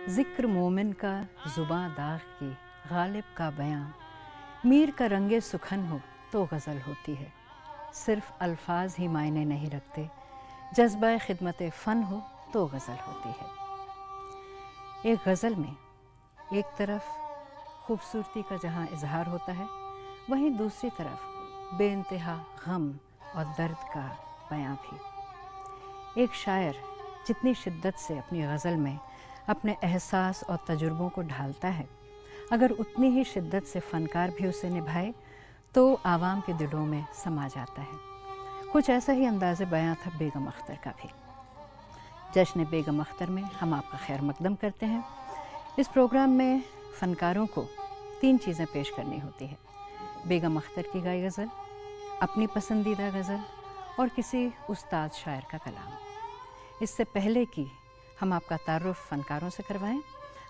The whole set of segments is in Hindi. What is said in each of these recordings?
ज़िक्र मोमिन का ज़ुबां दाग की, गालिब का बयां, मीर का रंगे सुखन हो तो गज़ल होती है। सिर्फ़ अल्फाज ही मायने नहीं रखते, जज्बा खिदमत फ़न हो तो गज़ल होती है। एक गज़ल में एक तरफ खूबसूरती का जहाँ इजहार होता है, वहीं दूसरी तरफ बेइंतहा गम और दर्द का बयां भी। एक शायर जितनी शिद्दत से अपनी गज़ल में अपने एहसास और तजुर्बों को ढालता है, अगर उतनी ही शिद्दत से फ़नकार भी उसे निभाए तो आवाम के दिलों में समा जाता है। कुछ ऐसा ही अंदाज़ बयां था बेगम अख्तर का भी। जश्न बेगम अख्तर में हम आपका खैर मकदम करते हैं। इस प्रोग्राम में फ़नकारों को 3 चीज़ें पेश करनी होती है: बेगम अख्तर की गाई गज़ल, अपनी पसंदीदा गज़ल और किसी उस्ताद शायर का कलाम। इससे पहले कि हम आपका तारुफ़ फ़नकारों से करवाएं,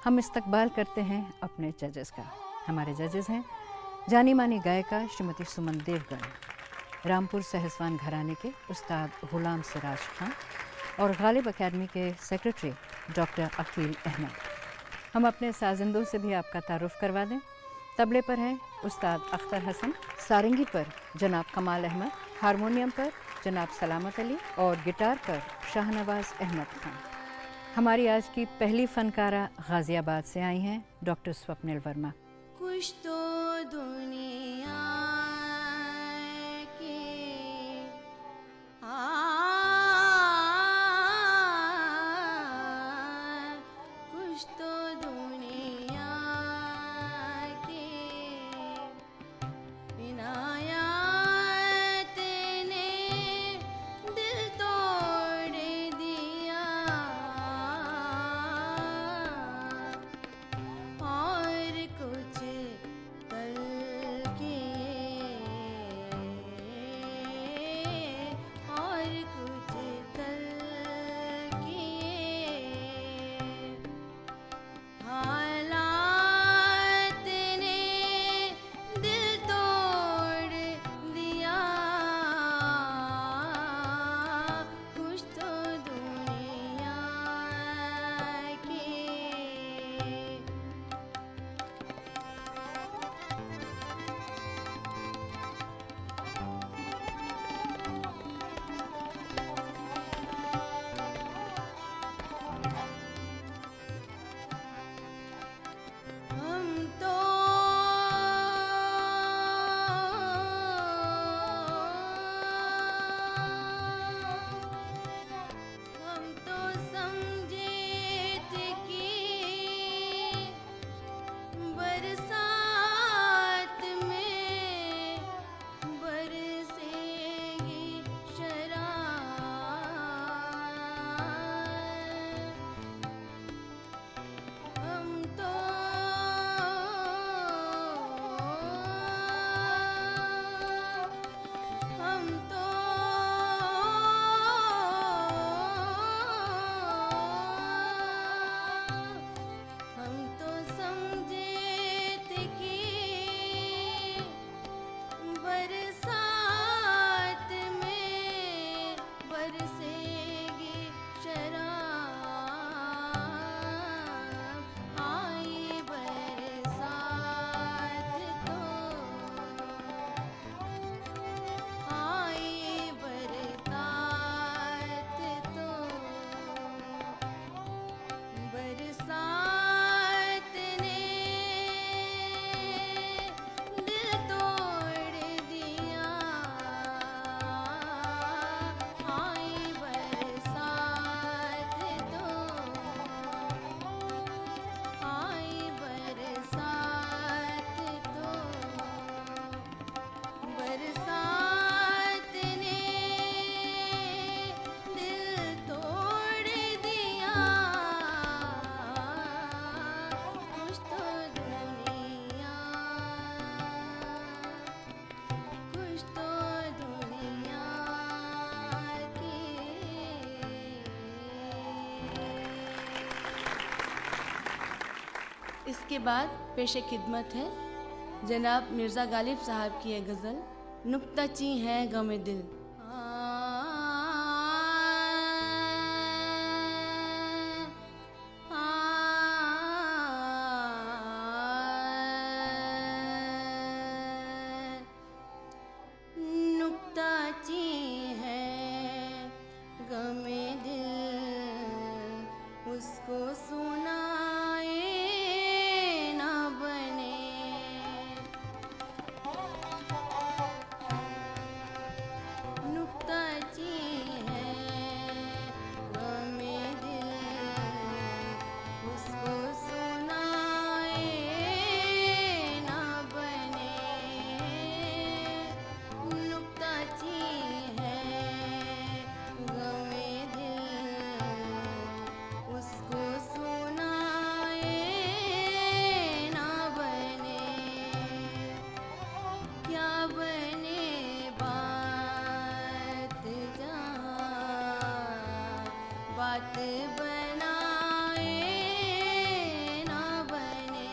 हम इस्तकबाल करते हैं अपने जजेस का। हमारे जजेस हैं जानी मानी गायिका श्रीमती सुमन देवगन, रामपुर सहसवान घराने के उस्ताद गुलाम सिराज खान और गालिब अकेडमी के सेक्रेटरी डॉक्टर अकील अहमद। हम अपने साजिंदों से भी आपका तारुफ़ करवा दें। तबले पर हैं उस्ताद अख्तर हसन, सारंगी पर जनाब कमाल अहमद, हारमोनियम पर जनाब सलामत अली और गिटार पर शाहनवाज़ अहमद खान। हमारी आज की पहली फ़नकारा गाज़ियाबाद से आई हैं डॉक्टर स्वप्निल वर्मा। कुछ तो दुनिया के कुछ तो दुनिया के इनायत ने दिल तोड़ दिया और कुछ पल के और कुछ पल के हालात ने दिल तोड़ दिया। कुछ तो दुनिया के हम तो समझे थे कि बरसात में बरसेगी शराब। हम तो हम तो हम तो समझे थे कि बरसात में बरसेगी शराब। आई बरसात तो आई बरसात तो बरसात ने दिल तोड़ दिया। आई बरसात तो आई बरसात तो बरसात ने दिल तोड़ दिया। कुछ तो दुनिया कुछ तो दुनिया की। इसके बाद पेशे खिदमत है जनाब मिर्ज़ा गालिब साहब की ये गज़ल नुक्ताची है गमे दिल। आ गमे दिल उसको सुनाए ना बने। नुक्ताची है गमे दिल उसको सुनाए ना बने। नुक्ताची है गमे दिल उसको सुनाए ना बने। क्या बने बात जहाँ बात बनाए ना बने।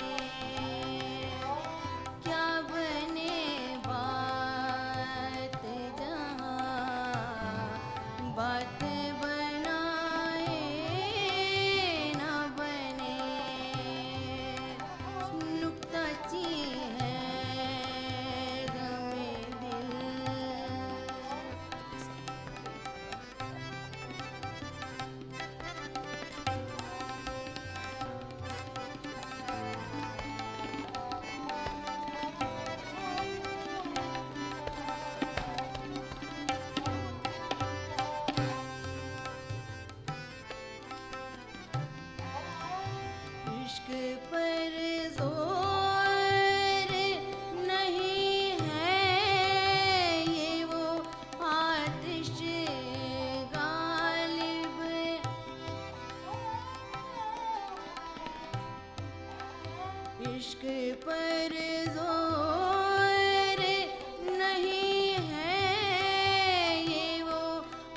क्या बने बात जहाँ बात बनाए ना बने। नुक्ताची है गमे दिल। इश्क पर जोर नहीं है ये वो आतिश गालिब। इश्क पर जोर नहीं है ये वो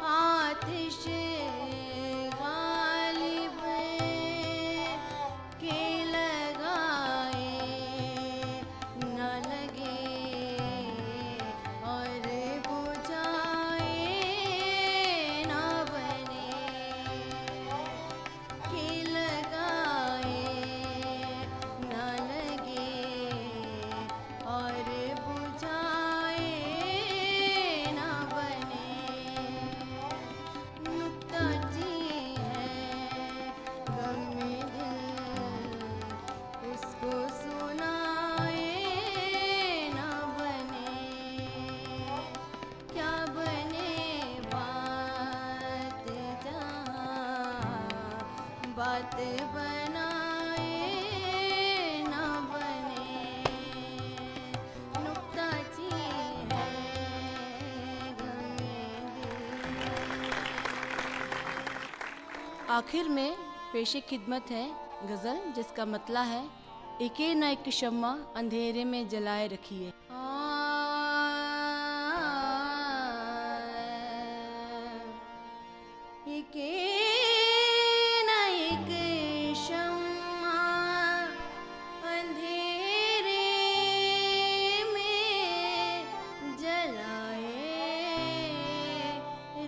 आतिश गालिब के लगाए न लगे और बुझाए ना बने। के लगाए न लगे और बुझाए ना बने। नुक्ताची है गमे दिल उसको सुनाए ना बने। क्या बने बात जहाँ बात बनाए ना बने। नुक्ताची है गमे दिल। आखिर में पेशे खिदमत है गज़ल जिसका मतला है एके न एक शम्मा अंधेरे में जलाए रखिए। एके न एक शम्मा अंधेरे में जलाए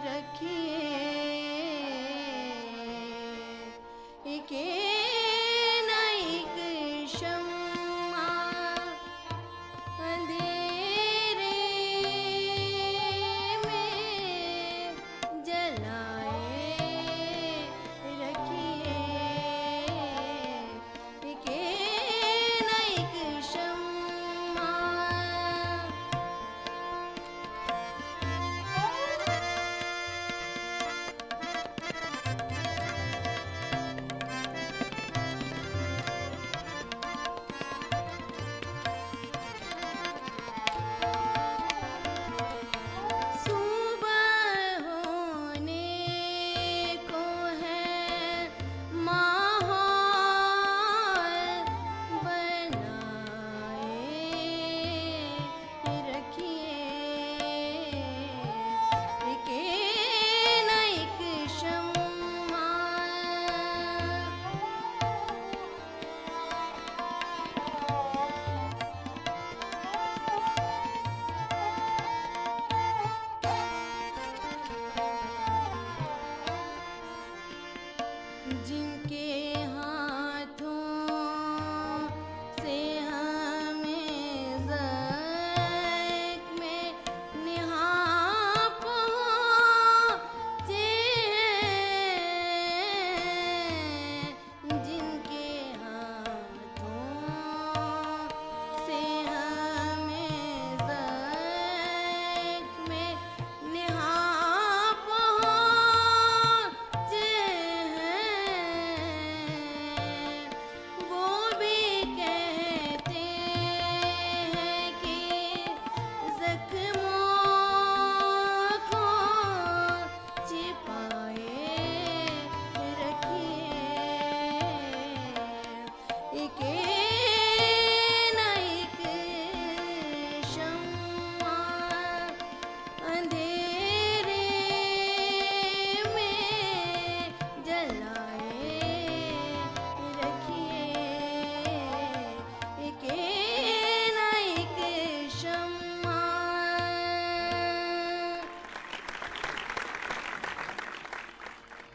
रखिए। एके न एक शम्मा अंधेरे में जलाए रखिए।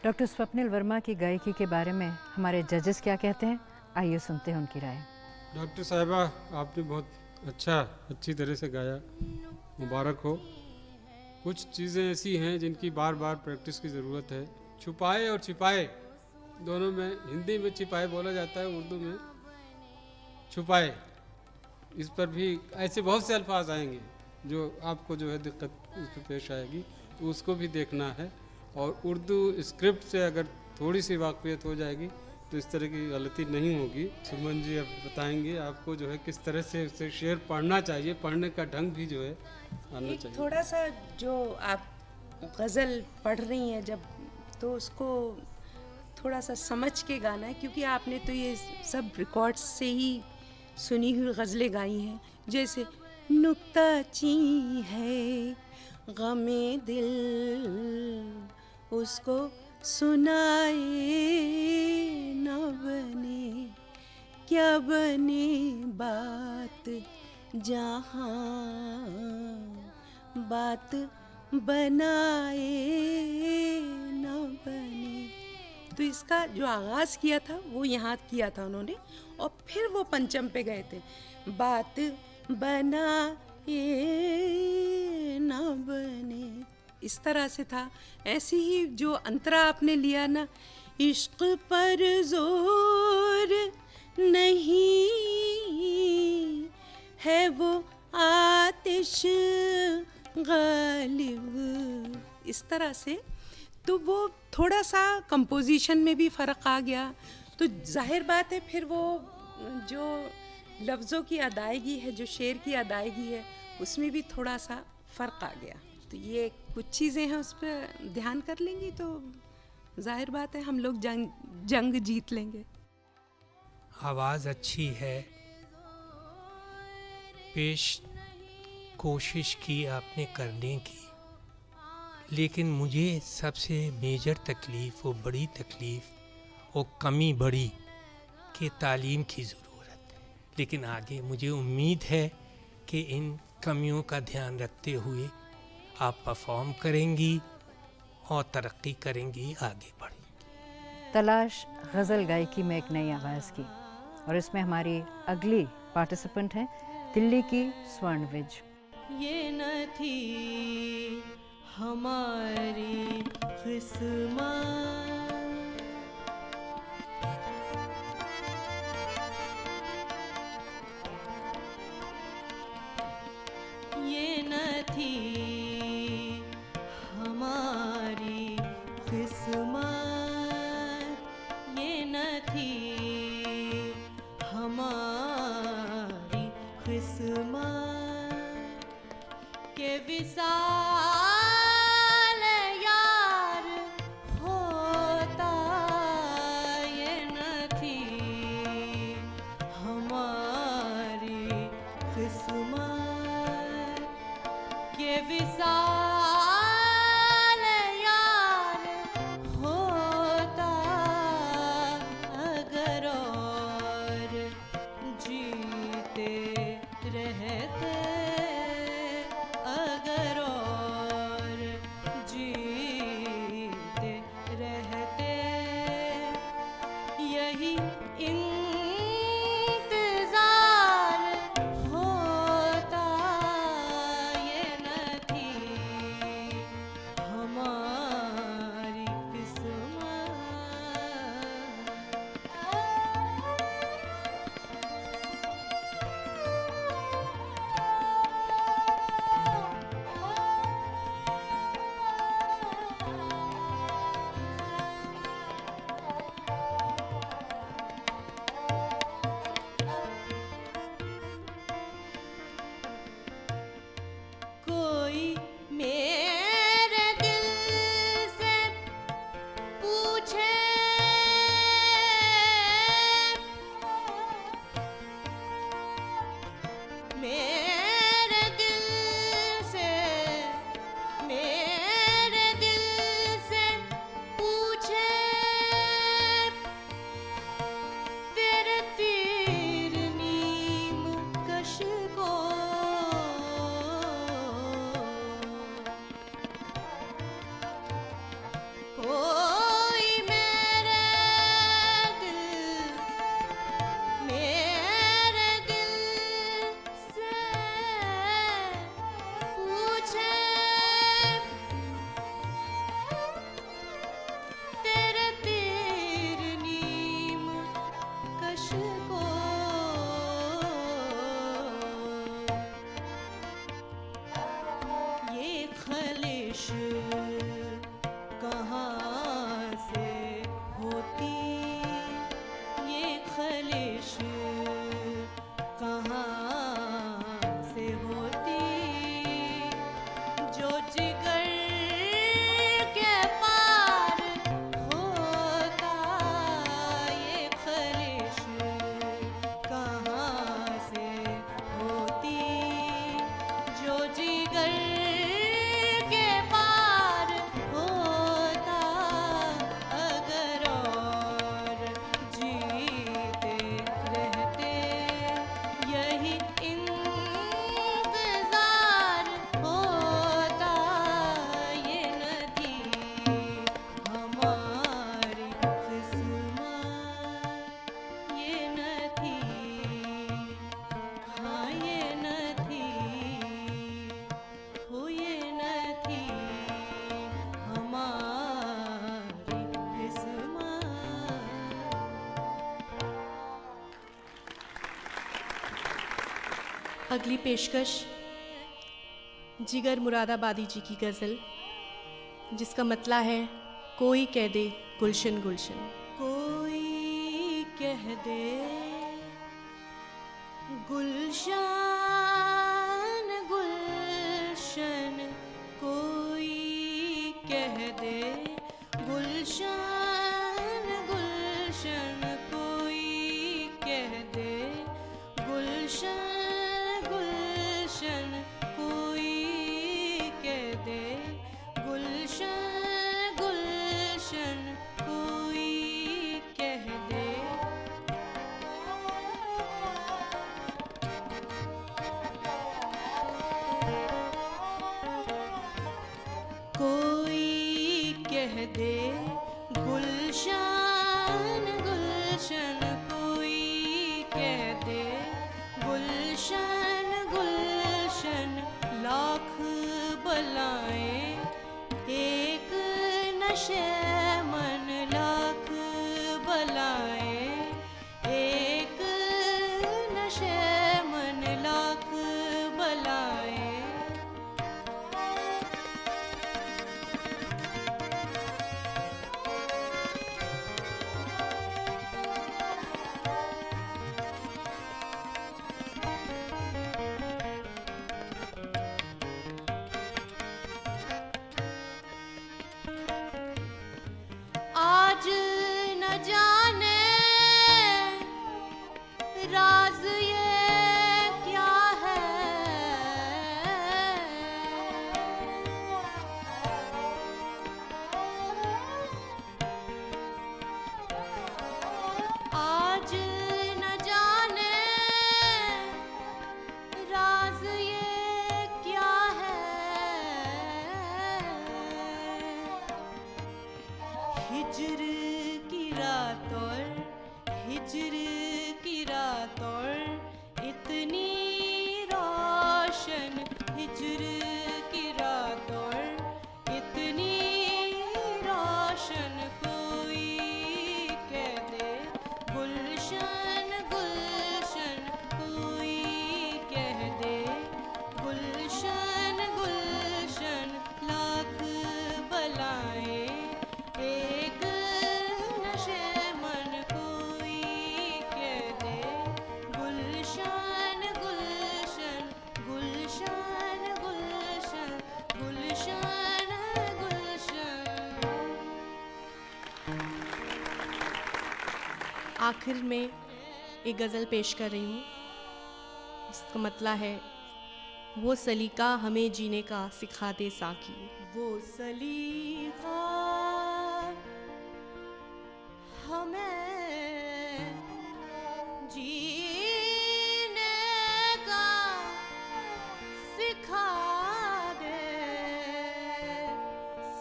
डॉक्टर स्वप्निल वर्मा की गायकी के बारे में हमारे जजेस क्या कहते हैं, आइए सुनते हैं उनकी राय। डॉक्टर साहिबा, आपने बहुत अच्छी तरह से गाया, मुबारक हो। कुछ चीज़ें ऐसी हैं जिनकी बार बार प्रैक्टिस की ज़रूरत है। छुपाए और छिपाए दोनों में, हिंदी में छिपाए बोला जाता है, उर्दू में छुपाए। इस पर भी ऐसे बहुत से अल्फाज आएंगे जो आपको जो है दिक्कत उस पर पेश आएगी, तो उसको भी देखना है। और उर्दू स्क्रिप्ट से अगर थोड़ी सी वाकफियत हो जाएगी तो इस तरह की गलती नहीं होगी। सुमन जी अब बताएंगे आपको जो है किस तरह से उसे शेर पढ़ना चाहिए, पढ़ने का ढंग भी जो है आना चाहिए। थोड़ा सा जो आप गज़ल पढ़ रही हैं जब, तो उसको थोड़ा सा समझ के गाना है, क्योंकि आपने तो ये सब रिकॉर्ड्स से ही सुनी हुई गज़लें गाई हैं। जैसे नुक्ता ची है गमे दिल, उसको सुनाए न बने, क्या बने बात जहाँ बात बनाए न बने। तो इसका जो आगाज़ किया था वो यहाँ किया था उन्होंने, और फिर वो पंचम पे गए थे, बात बनाए न बने, इस तरह से था। ऐसे ही जो अंतरा आपने लिया ना, इश्क पर जोर नहीं है वो आतिश गालिब, इस तरह से, तो वो थोड़ा सा कंपोजिशन में भी फ़र्क आ गया। तो जाहिर बात है फिर वो जो लफ्ज़ों की अदायगी है, जो शेर की अदायगी है, उसमें भी थोड़ा सा फ़र्क आ गया। तो ये कुछ चीज़ें हैं, उस पर ध्यान कर लेंगी तो जाहिर बात है हम लोग जंग जीत लेंगे। आवाज़ अच्छी है, पेश कोशिश की आपने करने की, लेकिन मुझे सबसे मेजर तकलीफ़ और बड़ी तकलीफ़ और कमी बड़ी कि तालीम की ज़रूरत है। लेकिन आगे मुझे उम्मीद है कि इन कमियों का ध्यान रखते हुए आप परफॉर्म करेंगी और तरक्की करेंगी, आगे बढ़ेंगी। तलाश गज़ल गायकी में एक नई आवाज़ की, और इसमें हमारी अगली पार्टिसिपेंट हैं दिल्ली की स्वर्ण विज। ये न थी हमारी किस्मत, ये न थी हमारी किस्मत, ये न थी हमारी किस्मत के विसाल यार होता, ये न थी हमारी किस्मत के विसाल यार होता, अगर और जीते रहते, अगर और अगली पेशकश जिगर मुरादाबादी जी की गज़ल, जिसका मतला है कोई कह दे गुलशन गुलशन। कोई कह दे गुलशन गुलशन, कोई कह दे गुलशन गुलशन, कोई कह दे गुलशन गुलशन, कोई कह दे गुलशन गुलशन, कोई कह दे। कोई कह दे गुलशन गुलशन, कोई कह दे गुलशन गुलशन, लाख बलाएं एक नशे मन, लाख बलाएं एक नशे मन, लाख बलाएं। आज न जाने राज ये क्या है, आज न जाने राज ये क्या है। हिजर की रात और हिजर की रात और इतनी रोशन, हिजर की रात और इतनी रोशन, कोई कह दे गुलशन गुलशन, कोई कह दे गुलशन गुलशन, लाख बलाएं एक नशे मन, कोई कह दे गुलशन गुलशन, गुलशन गुलशन, गुलशन गुलशन। आखिर में एक गज़ल पेश कर रही हूँ, इसका मतला है वो सलीका हमें जीने का सिखा दे साकी। वो सलीका हमें जीने का सिखा दे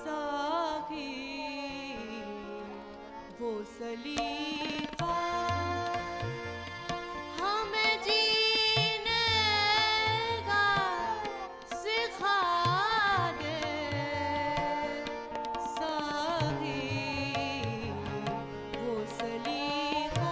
साकी, वो सलीका हमें जीने का सिखा दे साकी, वो सलीका।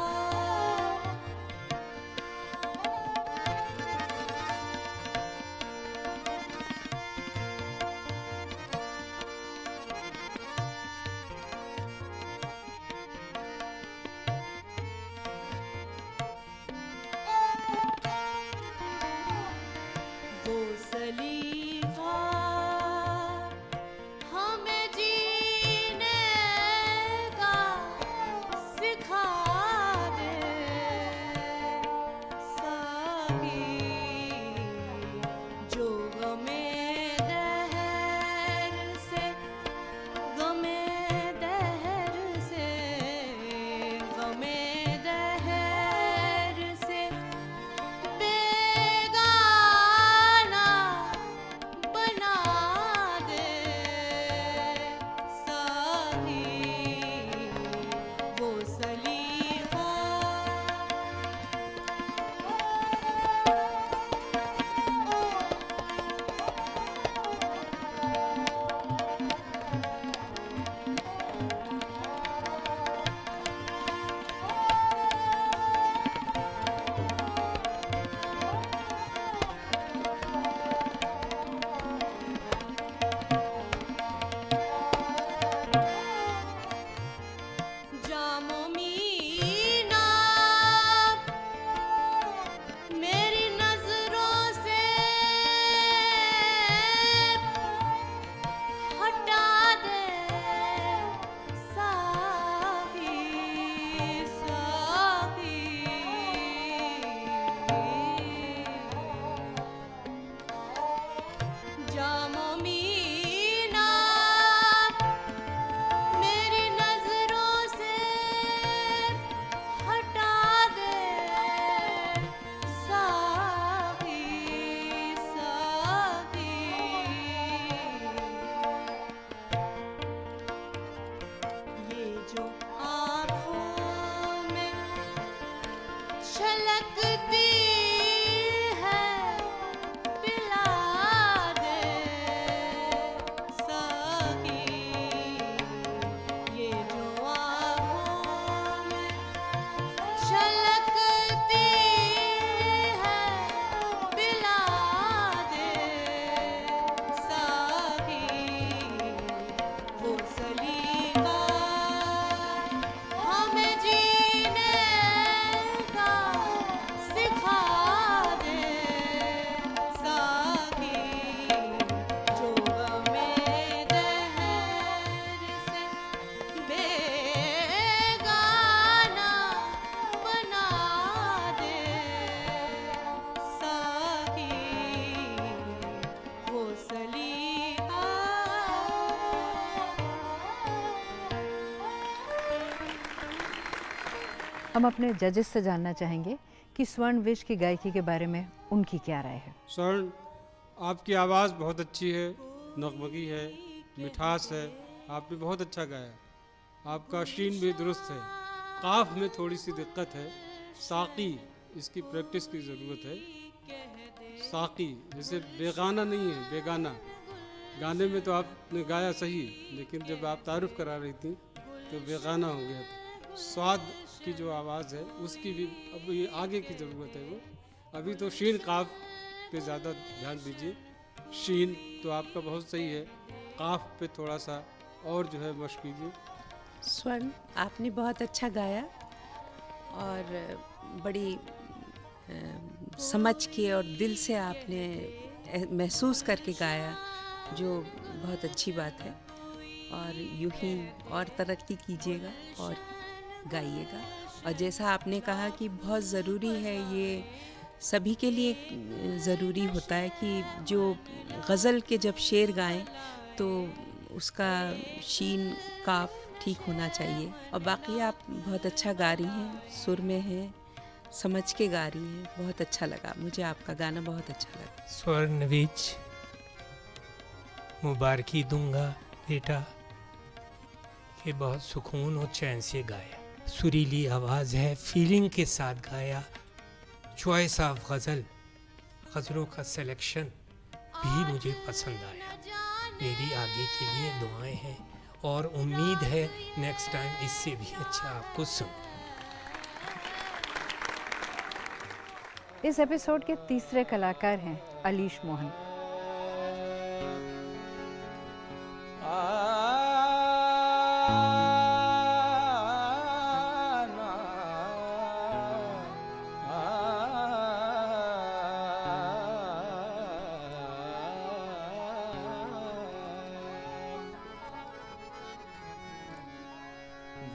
छलकती है पिला दे साकी ये जो आँखों में छलकती है पिला दे साकी वो सलीका हमें जीने का सिखा दे साकी जो गमे दहर से बेगाना बना दे साकी वो सलीका। हम अपने जजेस से जानना चाहेंगे कि स्वर्ण विश की गायकी के बारे में उनकी क्या राय है। स्वर्ण, आपकी आवाज़ बहुत अच्छी है, नगमगी है, मिठास है, आपने बहुत अच्छा गाया। आपका शीन भी दुरुस्त है, काफ में थोड़ी सी दिक्कत है। साकी, इसकी प्रैक्टिस की ज़रूरत है। साकी जैसे बेगाना नहीं है, बेगाना। गाने में तो आपने गाया सही, लेकिन जब आप तारुफ करा रही थी तो बेगाना हो गया था। स्वाद की जो आवाज़ है उसकी भी अब ये आगे की ज़रूरत है। वो अभी तो शीन काफ पे ज़्यादा ध्यान दीजिए। शीन तो आपका बहुत सही है, काफ पे थोड़ा सा और जो है मशक कीजिए। स्वर्ण, आपने बहुत अच्छा गाया और बड़ी समझ के और दिल से आपने महसूस करके गाया, जो बहुत अच्छी बात है। और यूं ही और तरक्की कीजिएगा और गाइएगा। और जैसा आपने कहा कि बहुत ज़रूरी है, ये सभी के लिए ज़रूरी होता है कि जो गज़ल के जब शेर गाएं तो उसका शीन काफ ठीक होना चाहिए। और बाकी आप बहुत अच्छा गा रही हैं, सुर में हैं, समझ के गा रही हैं। बहुत अच्छा लगा मुझे, आपका गाना बहुत अच्छा लगा। स्वर्ण विच मुबारकी दूंगा बेटा कि बहुत सुकून और चैन से गाया। सुरीली आवाज़ है, फीलिंग के साथ गाया। चॉइस ऑफ गज़लों का सिलेक्शन भी मुझे पसंद आया। मेरी आगे के लिए दुआएं हैं और उम्मीद है नेक्स्ट टाइम इससे भी अच्छा आपको सुन। इस एपिसोड के तीसरे कलाकार हैं अलीश मोहन।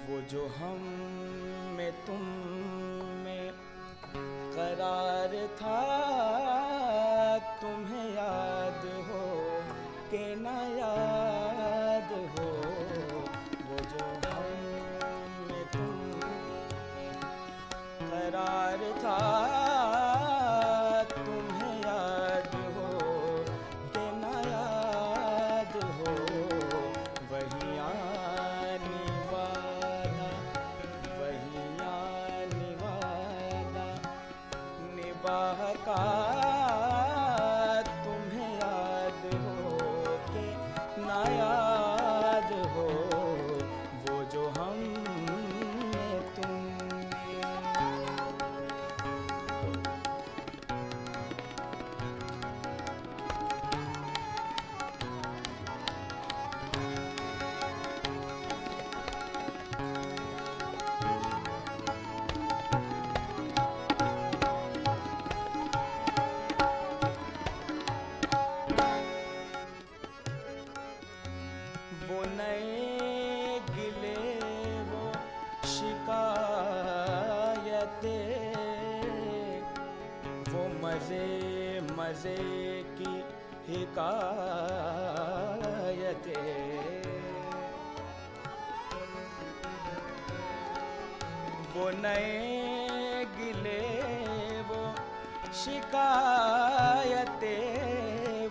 वो जो हम में तुम में करार था, तुम्हें याद हो कि न याद हो। वो जो हम में तुम में करार था, तुम्हें याद हो कि न याद हो। वही आने वाला, वही आने वाला निभाह का, तुम्हें याद हो कि ना याद हो। वो जो हम में तुम में वो नए गिले, वो शिकायतें, वो मज़े मज़े की हिकायतें। वो नए गिले, वो शिकायतें,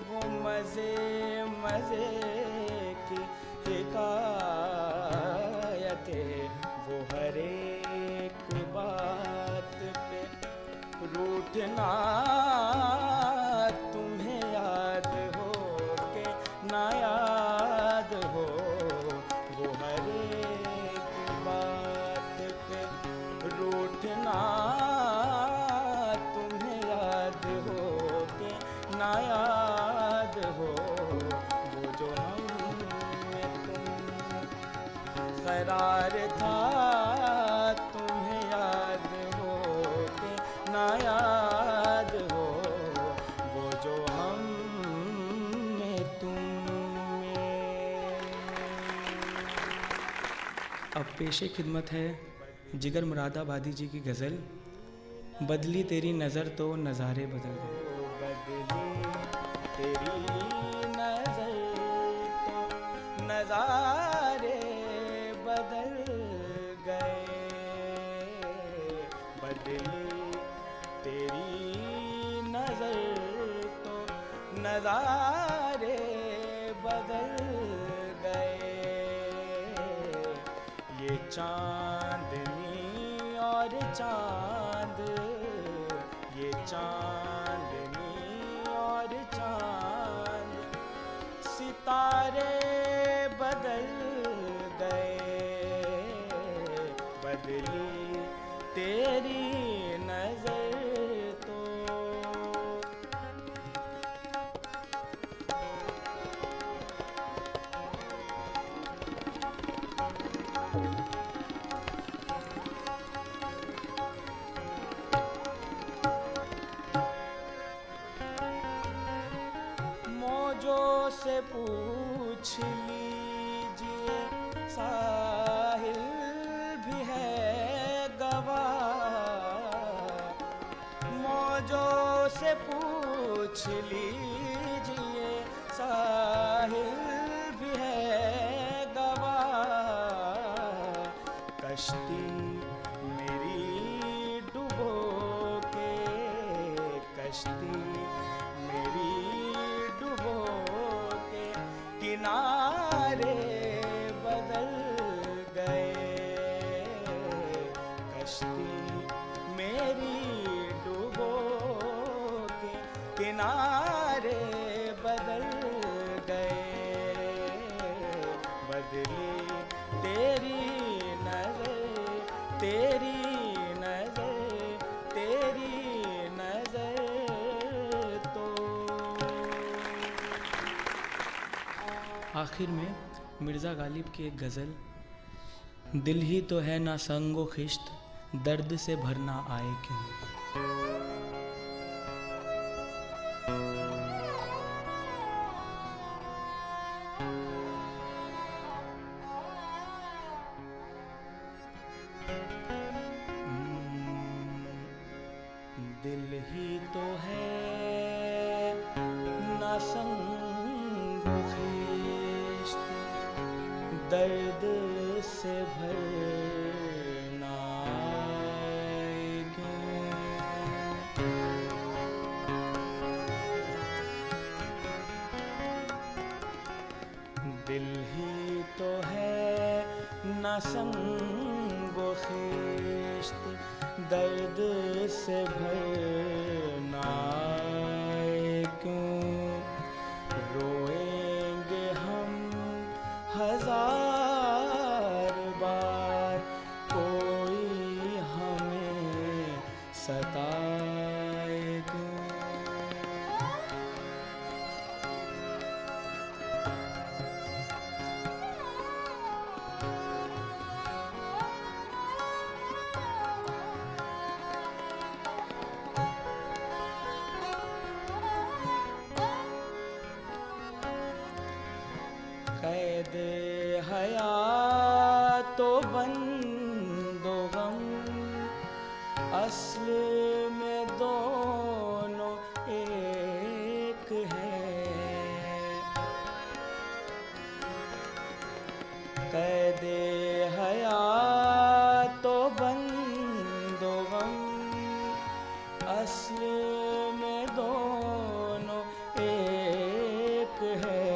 वो मज़े मज़े की हिकायतें। वो हर एक बात पे रूठना तुम्हें याद हो के ना याद हो, वो हर एक बात पे रूठना तुम्हें याद हो के ना याद हो, वो जो हम में तुम करार था तुम्हें याद हो के ना याद हो, वो जो हम में तुम में। अब पेशे खिदमत है जिगर मुरादाबादी जी की गज़ल, बदली तेरी नज़र तो नज़ारे बदल गए। तेरी नज़र तो नज़ारे बदल गए, बदली तेरी नज़र तो नज़ारे बदल गए। ये चांदनी और चांद, ये चांदनी और चांद, सितारे बदल गए, बदली तेरी नजर तो। मौजों से पूछ लीजिए, साहिल भी है गवाह। मौजों से पूछ लीजिए, साहिल भी है गवाह। कश्ती मेरी डुबो के, कश्ती मेरी डुबो के किनारे बदल गए, कश्ती मेरी डुबो के किनारे बदल गए, बदली तेरी नजर, तेरी नजर, तेरी नजर तो। आखिर में मिर्ज़ा गालिब की एक गज़ल, दिल ही तो है ना संगो खिश्त, दर्द से भरना आए क्यों। दिल ही तो है ना संगो खिश्त, दर्द से भरना आए क्यों। दिल ही तो है ना संगो खिश्त, दर्द से भरना आए क्यों। रोएंगे हम हजार बार, कोई हमें सताए क्यों। कैद हयात तो बंदो गम, असल में दोनों एक है। कैद हयात तो बंदो गम, असल में दोनों एक है।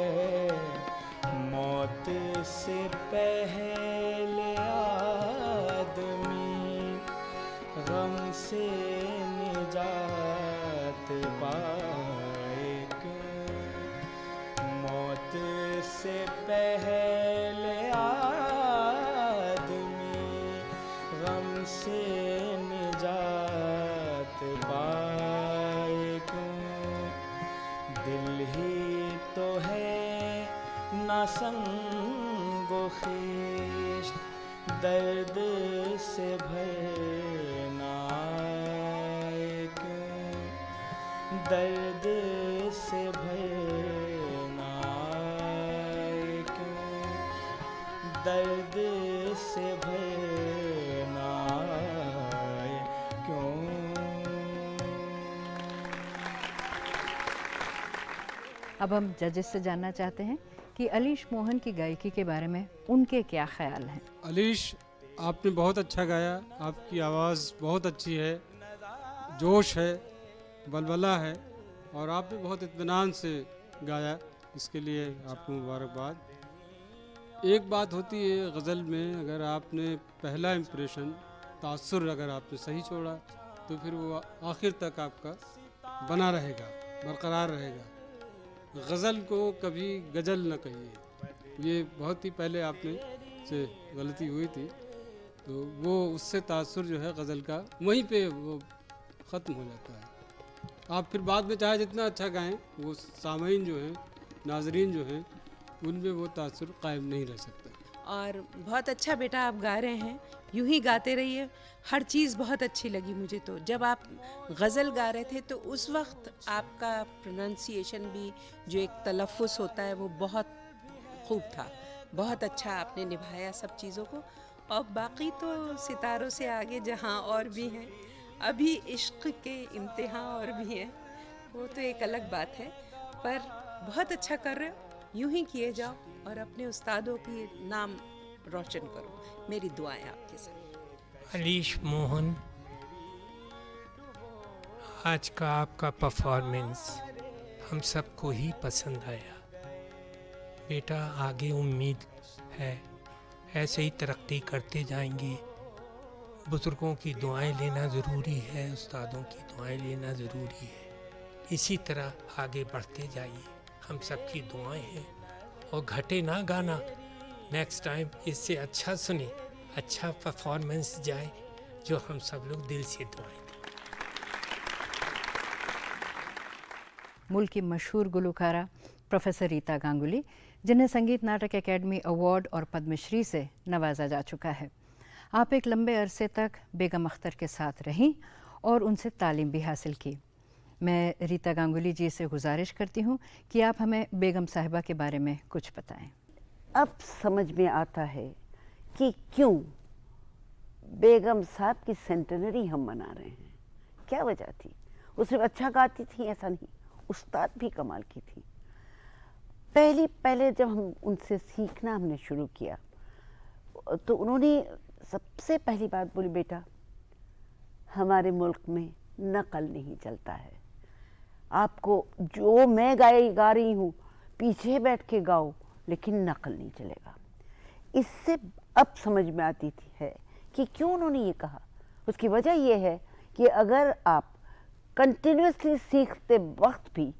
मौत से पहले आदमी गम से संगो खिश्त दर्द से भरना क्यों, दर्द से भरना क्यों, दर्द से भरना क्यों। अब हम जजेस से जानना चाहते हैं कि अलीश मोहन की गायकी के बारे में उनके क्या ख्याल हैं। अलीश, आपने बहुत अच्छा गाया, आपकी आवाज़ बहुत अच्छी है, जोश है, बलबला है और आपने बहुत इत्मीनान से गाया, इसके लिए आपको मुबारकबाद। एक बात होती है गज़ल में, अगर आपने पहला इम्प्रेशन तासुर अगर आपने सही छोड़ा तो फिर वो आखिर तक आपका बना रहेगा, बरकरार रहेगा। गज़ल को कभी गज़ल न कहिए, ये बहुत ही पहले आपने से गलती हुई थी, तो वो उससे तासुर जो है गज़ल का वहीं पे वो ख़त्म हो जाता है। आप फिर बाद में चाहे जितना अच्छा गाएं, वो सामईन जो हैं, नाजरीन जो हैं, उनमें वो तासुर कायम नहीं रह सकता। और बहुत अच्छा बेटा आप गा रहे हैं, यूं ही गाते रहिए। हर चीज़ बहुत अच्छी लगी मुझे। तो जब आप गज़ल गा रहे थे तो उस वक्त आपका प्रोनाउंसिएशन भी, जो एक तलफ़ुज़ होता है, वो बहुत खूब था। बहुत अच्छा आपने निभाया सब चीज़ों को। और बाकी तो सितारों से आगे जहाँ और भी हैं, अभी इश्क के इम्तिहान और भी हैं, वो तो एक अलग बात है। पर बहुत अच्छा कर रहे हो, यूं ही किए जाओ और अपने उस्तादों की नाम रोशन करो। मेरी दुआएं आपके साथ। अलीश मोहन, आज का आपका परफॉर्मेंस हम सबको ही पसंद आया। बेटा, आगे उम्मीद है ऐसे ही तरक्की करते जाएंगे। बुजुर्गों की दुआएं लेना ज़रूरी है, उस्तादों की दुआएं लेना ज़रूरी है। इसी तरह आगे बढ़ते जाइए, हम सबकी दुआएं हैं। और घटे ना गाना, नेक्स्ट टाइम इससे अच्छा सुने, अच्छा परफॉर्मेंस जाए, जो हम सब लोग दिल से दुआएं। मुल्क की मशहूर गुलकारा प्रोफेसर रीता गांगुली, जिन्हें संगीत नाटक एकेडमी अवार्ड और पद्मश्री से नवाजा जा चुका है। आप एक लंबे अरसे तक बेगम अख्तर के साथ रहीं और उनसे तालीम भी हासिल की। मैं रीता गांगुली जी से गुजारिश करती हूँ कि आप हमें बेगम साहिबा के बारे में कुछ बताएं। अब समझ में आता है कि क्यों बेगम साहब की सेंटेनरी हम मना रहे हैं। क्या वजह थी? वो सिर्फ अच्छा गाती थी ऐसा नहीं, उस्ताद भी कमाल की थी। पहले जब हम उनसे सीखना हमने शुरू किया तो उन्होंने सबसे पहली बात बोली, बेटा हमारे मुल्क में नकल नहीं चलता है, आपको जो मैं गा रही हूँ पीछे बैठ के गाओ, लेकिन नकल नहीं चलेगा। इससे अब समझ में आती थी है कि क्यों उन्होंने ये कहा। उसकी वजह ये है कि अगर आप कंटिन्यूसली सीखते वक्त भी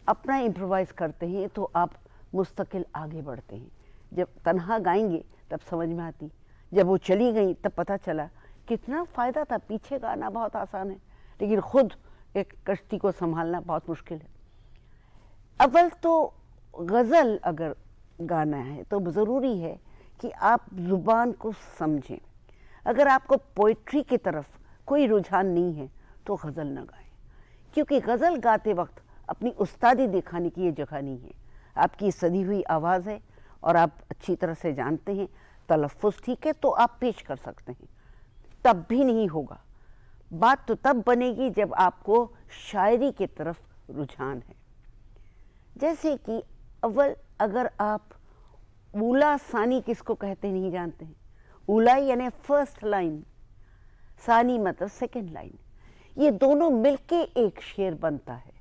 अपना इम्प्रोवाइज़ करते हैं तो आप मुस्तकिल आगे बढ़ते हैं। जब तन्हा गाएंगे तब समझ में आती, जब वो चली गई तब पता चला कितना फ़ायदा था। पीछे गाना बहुत आसान है, लेकिन ख़ुद एक कश्ती को संभालना बहुत मुश्किल है। अव्वल तो गज़ल अगर गाना है तो ज़रूरी है कि आप ज़ुबान को समझें। अगर आपको पोइट्री की तरफ कोई रुझान नहीं है तो गज़ल न गाएं, क्योंकि गज़ल गाते वक्त अपनी उस्तादी दिखाने की ये जगह नहीं है। आपकी सदी हुई आवाज़ है और आप अच्छी तरह से जानते हैं, तलफ़ुज़ ठीक है तो आप पेश कर सकते हैं, तब भी नहीं होगा। बात तो तब बनेगी जब आपको शायरी की तरफ रुझान है। जैसे कि अव्वल अगर आप ऊला सानी किसको कहते नहीं जानते हैं। ऊला यानी फर्स्ट लाइन, सानी मतलब सेकंड लाइन, ये दोनों मिलके एक शेर बनता है।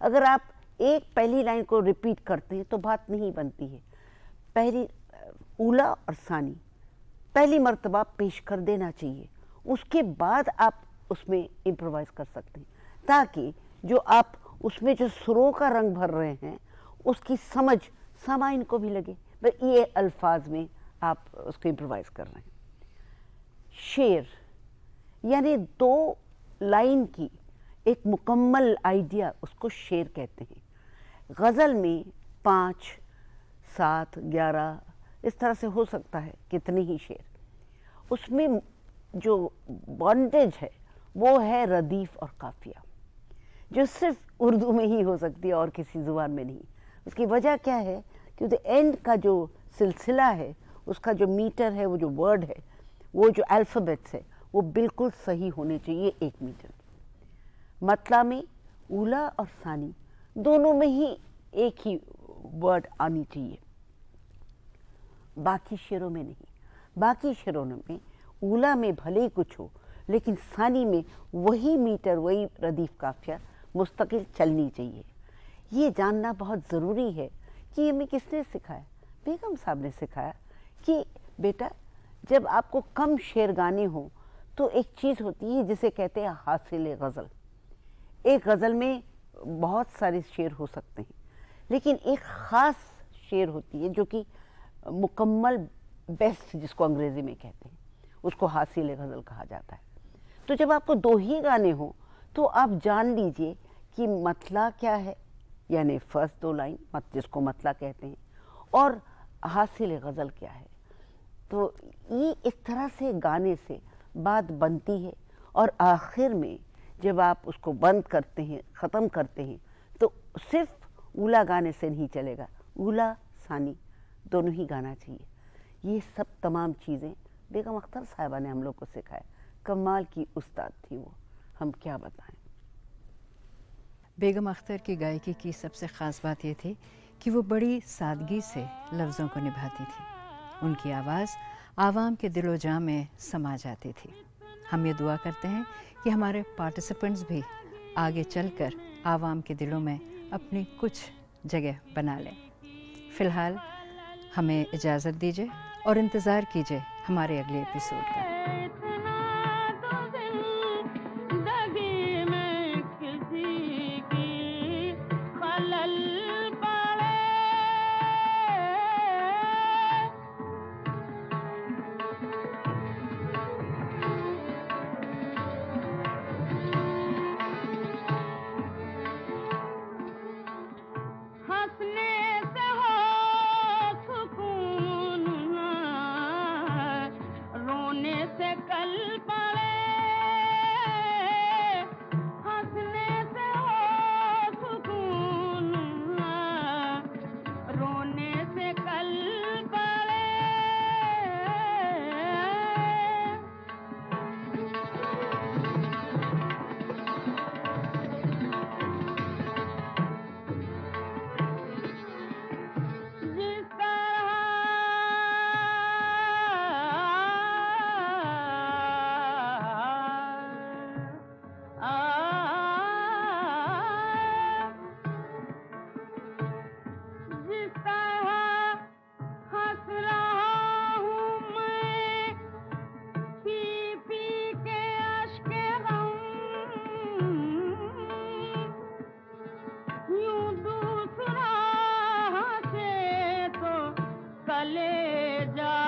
अगर आप एक पहली लाइन को रिपीट करते हैं तो बात नहीं बनती है। पहली ऊला और सानी पहली मर्तबा पेश कर देना चाहिए, उसके बाद आप उसमें इम्प्रोवाइज़ कर सकते हैं, ताकि जो आप उसमें जो सुरों का रंग भर रहे हैं उसकी समझ सामाइन को भी लगे। बस ये अल्फाज में आप उसको इम्प्रोवाइज़ कर रहे हैं। शेर यानी 2 लाइन की एक मुकम्मल आइडिया, उसको शेर कहते हैं। गज़ल में 5, 7, 11 इस तरह से हो सकता है, कितने ही शेर। उसमें जो बॉन्डेज है वो है रदीफ और काफिया, जो सिर्फ उर्दू में ही हो सकती है और किसी ज़ुबान में नहीं। उसकी वजह क्या है कि द एंड का जो सिलसिला है, उसका जो मीटर है, वो जो वर्ड है, वो जो अल्फ़ाबेट्स है, वो बिल्कुल सही होने चाहिए 1 मीटर। मतला में ऊला और सानी दोनों में ही एक ही वर्ड आनी चाहिए, बाकी शेरों में नहीं। बाकी शेरों में ऊला में भले ही कुछ हो, लेकिन सानी में वही मीटर, वही रदीफ काफिया मुस्तकिल चलनी चाहिए। ये जानना बहुत ज़रूरी है कि ये हमें किसने सिखाया? बेगम साहब ने सिखाया कि बेटा जब आपको कम शेर गाने हो तो एक चीज़ होती है जिसे कहते हैं हासिल गज़ल। एक गज़ल में बहुत सारे शेर हो सकते हैं, लेकिन एक ख़ास शेर होती है जो कि मुकम्मल बेस्ट, जिसको अंग्रेज़ी में कहते हैं, उसको हासिल गज़ल कहा जाता है। तो जब आपको 2 ही गाने हो तो आप जान लीजिए कि मतला क्या है, यानी फर्स्ट 2 लाइन जिसको मतला कहते हैं, और हासिल गज़ल क्या है। तो ये इस तरह से गाने से बात बनती है, और आखिर में जब आप उसको बंद करते हैं, ख़त्म करते हैं, तो सिर्फ ऊला गाने से नहीं चलेगा, ऊला सानी दोनों ही गाना चाहिए। ये सब तमाम चीज़ें बेगम अख्तर साहिबा ने हम लोग को सिखाया। कमाल की उस्ताद थी वो, हम क्या बताएं। बेगम अख्तर की गायकी की सबसे ख़ास बात ये थी कि वो बड़ी सादगी से लफ्ज़ों को निभाती थी। उनकी आवाज़ आवाम के दिलो जां में समा जाती थी। हम ये दुआ करते हैं कि हमारे पार्टिसिपेंट्स भी आगे चलकर आवाम के दिलों में अपनी कुछ जगह बना लें। फ़िलहाल हमें इजाज़त दीजिए और इंतज़ार कीजिए हमारे अगले एपिसोड का। जा